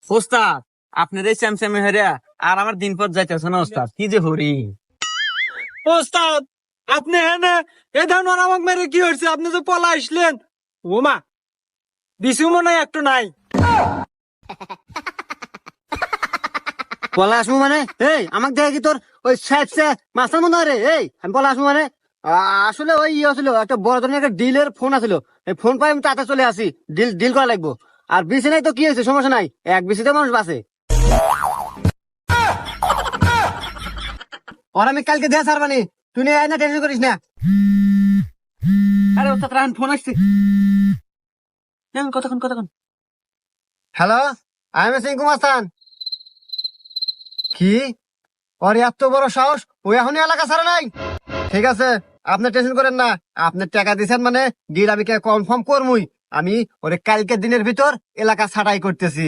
ওস্তাদ আপনার এই স্যামস্যামে হেরিয়া আর আমার দিন পর যাইতেছে না ওস্তাদ, কি যে হরি। ওস্তাদ আপনি হ্যাঁ এ ধরনের আমাকে মেরে কি হয়েছে? আপনি তো পলা আসলেন। ও মা, বিছু মনে হয় একটু নাই। পলা আসবো মানে এই আমাকে দেখে কি তোর ওই মাস্টার মনে হয় রে? এই আমি পলা আসবো মানে আসলে ওই ইয়ে ছিল, একটা বড় ধরনের একটা ডিলের ফোন আছিল। এই ফোন পাই আমি তাতে চলে আসি, ডিল ডিল করা লাগবো। আর বিসি নাই তো কি হয়েছে, সমস্যা নাই, এক বিসিতে মানুষ বাঁচে। ওর আমি কালকে দেয়া সার মানে তুই নিয়ে আয় না, টেনশন করিস না। আরে ওস্তাদ রাখেন, ফোন আসছে। কতক্ষণ হ্যালো, আই এম সিং কুমাস্তান। কি ওর এত বড় সাহস, ও এখনই এলাকা ছাড়া নাই? ঠিক আছে, আপনি টেনশন করেন না। আপনি টাকা দিচ্ছেন মানে ডিল আমি কনফার্ম করবই। আমি ওরে কালকে দিনের ভিতর এলাকা ছাটাই করতেছি।